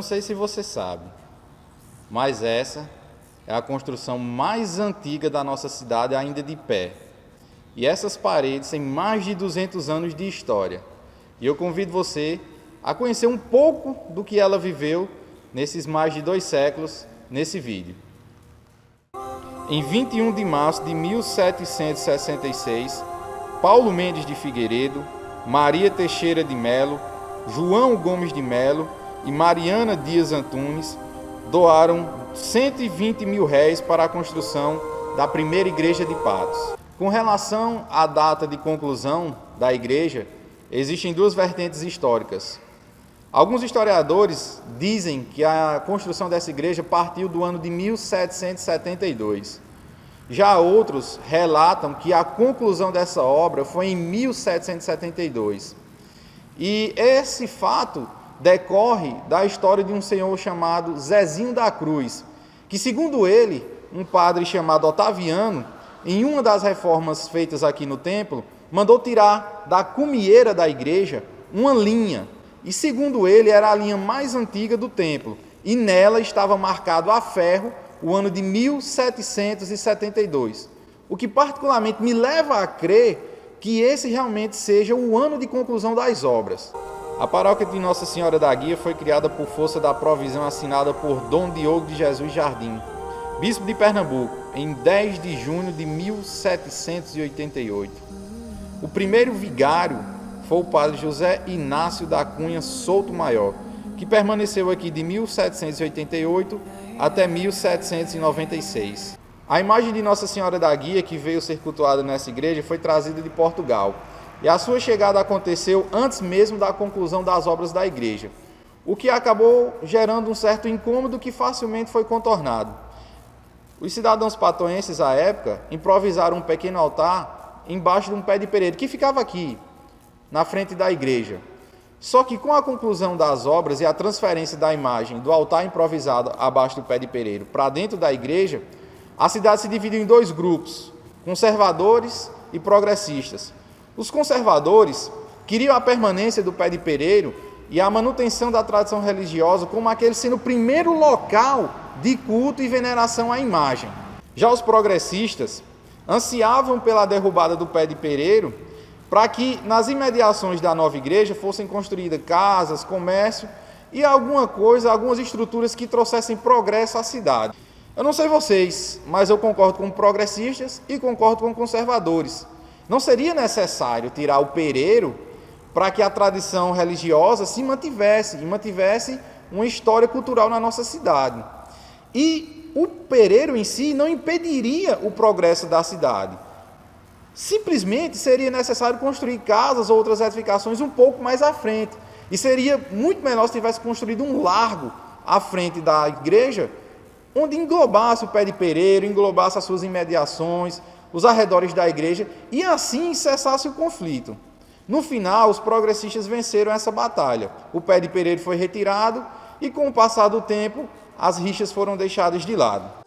não sei se você sabe, mas essa é a construção mais antiga da nossa cidade ainda de pé. E essas paredes têm mais de 200 anos de história. E eu convido você a conhecer um pouco do que ela viveu nesses mais de 2 séculos nesse vídeo. Em 21 de março de 1766, Paulo Mendes de Figueiredo, Maria Teixeira de Melo, João Gomes de Melo e Mariana Dias Antunes doaram 120 mil réis para a construção da primeira igreja de Patos. Com relação à data de conclusão da igreja, existem 2 vertentes históricas. Alguns historiadores dizem que a construção dessa igreja partiu do ano de 1772. Já outros relatam que a conclusão dessa obra foi em 1772. E esse fato decorre da história de um senhor chamado Zezinho da Cruz, que, segundo ele, um padre chamado Otaviano, em uma das reformas feitas aqui no templo, mandou tirar da cumieira da igreja uma linha, e segundo ele era a linha mais antiga do templo, e nela estava marcado a ferro o ano de 1772, o que particularmente me leva a crer que esse realmente seja o ano de conclusão das obras. A paróquia de Nossa Senhora da Guia foi criada por força da provisão assinada por Dom Diogo de Jesus Jardim, bispo de Pernambuco, em 10 de junho de 1788. O primeiro vigário foi o padre José Inácio da Cunha Souto Maior, que permaneceu aqui de 1788 até 1796. A imagem de Nossa Senhora da Guia, que veio ser cultuada nessa igreja, foi trazida de Portugal, e a sua chegada aconteceu antes mesmo da conclusão das obras da igreja, o que acabou gerando um certo incômodo que facilmente foi contornado. Os cidadãos patoenses, à época, improvisaram um pequeno altar embaixo de um pé de pereiro, que ficava aqui, na frente da igreja. Só que com a conclusão das obras e a transferência da imagem do altar improvisado abaixo do pé de pereiro para dentro da igreja, a cidade se dividiu em 2 grupos, conservadores e progressistas. Os conservadores queriam a permanência do pé de pereiro e a manutenção da tradição religiosa como aquele sendo o primeiro local de culto e veneração à imagem. Já os progressistas ansiavam pela derrubada do pé de pereiro para que nas imediações da nova igreja fossem construídas casas, comércio e algumas estruturas que trouxessem progresso à cidade. Eu não sei vocês, mas eu concordo com progressistas e concordo com conservadores. Não seria necessário tirar o pereiro para que a tradição religiosa se mantivesse e mantivesse uma história cultural na nossa cidade. E o pereiro em si não impediria o progresso da cidade. Simplesmente seria necessário construir casas ou outras edificações um pouco mais à frente. E seria muito melhor se tivesse construído um largo à frente da igreja, onde englobasse o pé de pereiro, englobasse as suas imediações, os arredores da igreja, e assim cessasse o conflito. No final, os progressistas venceram essa batalha. O pé de pereiro foi retirado e, com o passar do tempo, as rixas foram deixadas de lado.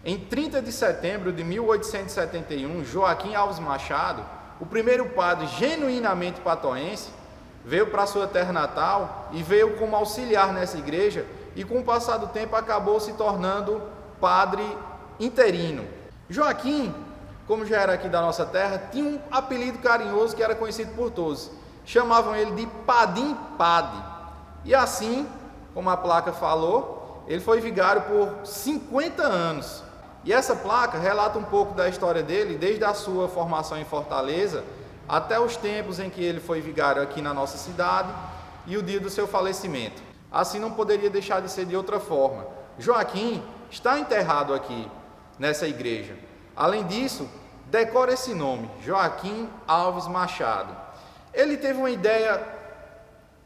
Em 30 de setembro de 1871, Joaquim Alves Machado, o primeiro padre genuinamente patoense, veio para sua terra natal e veio como auxiliar nessa igreja e, com o passar do tempo, acabou se tornando padre interino. Joaquim, como já era aqui da nossa terra, tinha um apelido carinhoso que era conhecido por todos. Chamavam ele de Padim Pade. E assim, como a placa falou, ele foi vigário por 50 anos. E essa placa relata um pouco da história dele, desde a sua formação em Fortaleza, até os tempos em que ele foi vigário aqui na nossa cidade e o dia do seu falecimento. Assim não poderia deixar de ser de outra forma. Joaquim está enterrado aqui, nessa igreja. Além disso, Decora esse nome, Joaquim Alves Machado. Ele teve uma ideia,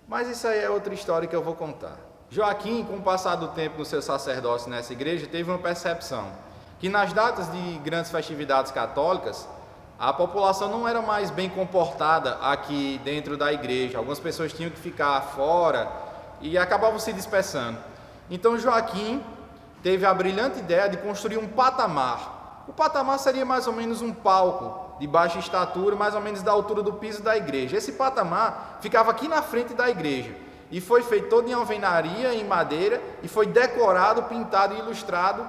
mas isso aí é outra história que eu vou contar. Joaquim, com o passar do tempo no seu sacerdócio nessa igreja, teve uma percepção que nas datas de grandes festividades católicas, a população não era mais bem comportada aqui dentro da igreja. Algumas pessoas tinham que ficar fora e acabavam se dispersando. Então Joaquim teve a brilhante ideia de construir um patamar. O patamar seria mais ou menos um palco de baixa estatura, mais ou menos da altura do piso da igreja. Esse patamar ficava aqui na frente da igreja e foi feito todo em alvenaria, em madeira, e foi decorado, pintado e ilustrado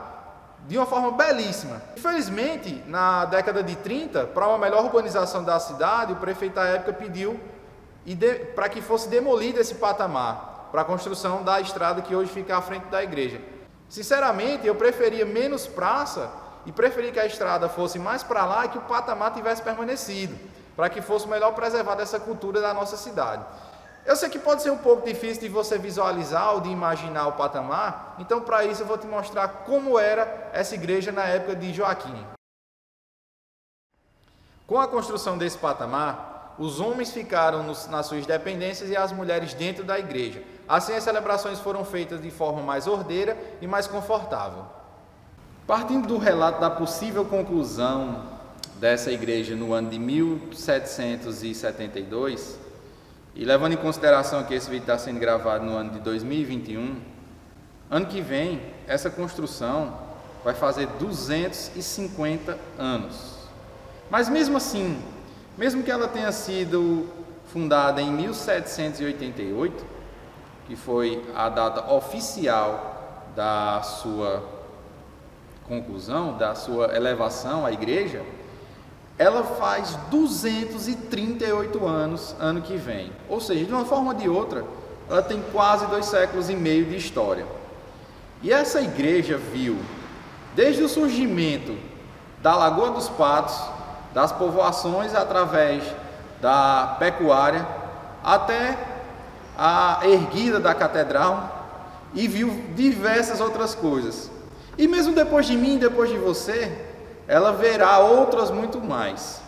de uma forma belíssima. Infelizmente, na década de 30, para uma melhor urbanização da cidade, o prefeito da época pediu para que fosse demolido esse patamar, para a construção da estrada que hoje fica à frente da igreja. Sinceramente, eu preferia menos praça e preferi que a estrada fosse mais para lá e que o patamar tivesse permanecido, para que fosse melhor preservada essa cultura da nossa cidade. Eu sei que pode ser um pouco difícil de você visualizar ou de imaginar o patamar, então para isso eu vou te mostrar como era essa igreja na época de Joaquim. Com a construção desse patamar, os homens ficaram nas suas dependências e as mulheres dentro da igreja. Assim as celebrações foram feitas de forma mais ordeira e mais confortável. Partindo do relato da possível conclusão dessa igreja no ano de 1772, e levando em consideração que esse vídeo está sendo gravado no ano de 2021, ano que vem, essa construção vai fazer 250 anos. Mas mesmo assim, mesmo que ela tenha sido fundada em 1788, que foi a data oficial da sua conclusão, da sua elevação à igreja, ela faz 238 anos ano que vem. Ou seja, de uma forma ou de outra, ela tem quase 2 séculos e meio de história. E essa igreja viu, desde o surgimento da Lagoa dos Patos, das povoações através da pecuária, até a erguida da catedral, e viu diversas outras coisas. E mesmo depois de mim, depois de você, ela verá outras muito mais.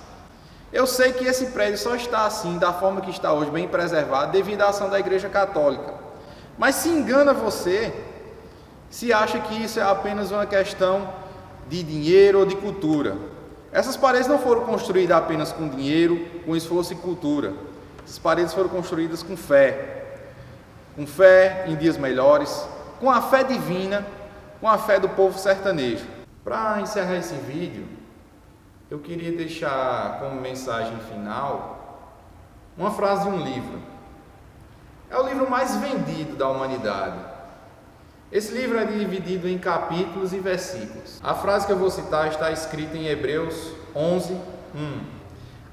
Eu sei que esse prédio só está assim, da forma que está hoje, bem preservado, devido à ação da Igreja Católica. Mas se engana você, se acha que isso é apenas uma questão de dinheiro ou de cultura. Essas paredes não foram construídas apenas com dinheiro, com esforço e cultura. Essas paredes foram construídas com fé em dias melhores, com a fé divina, com a fé do povo sertanejo. Para encerrar esse vídeo, eu queria deixar como mensagem final uma frase de um livro. É o livro mais vendido da humanidade. Esse livro é dividido em capítulos e versículos. A frase que eu vou citar está escrita em Hebreus 11:1.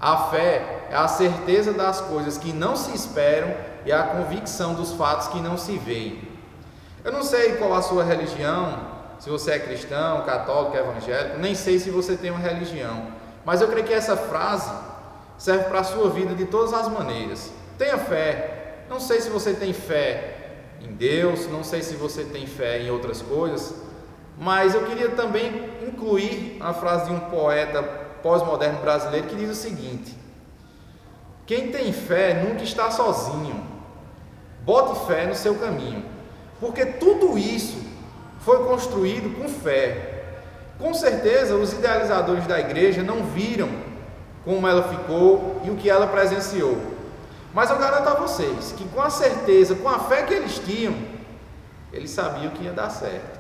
A fé é a certeza das coisas que não se esperam e a convicção dos fatos que não se veem. Eu não sei qual a sua religião, se você é cristão, católico, evangélico, nem sei se você tem uma religião, mas eu creio que essa frase serve para a sua vida de todas as maneiras. Tenha fé. Não sei se você tem fé em Deus, não sei se você tem fé em outras coisas, mas eu queria também incluir a frase de um poeta pós-moderno brasileiro que diz o seguinte: quem tem fé nunca está sozinho. Bote fé no seu caminho, porque tudo isso foi construído com fé. Com certeza, os idealizadores da igreja não viram como ela ficou e o que ela presenciou. Mas eu garanto a vocês que com a certeza, com a fé que eles tinham, eles sabiam que ia dar certo.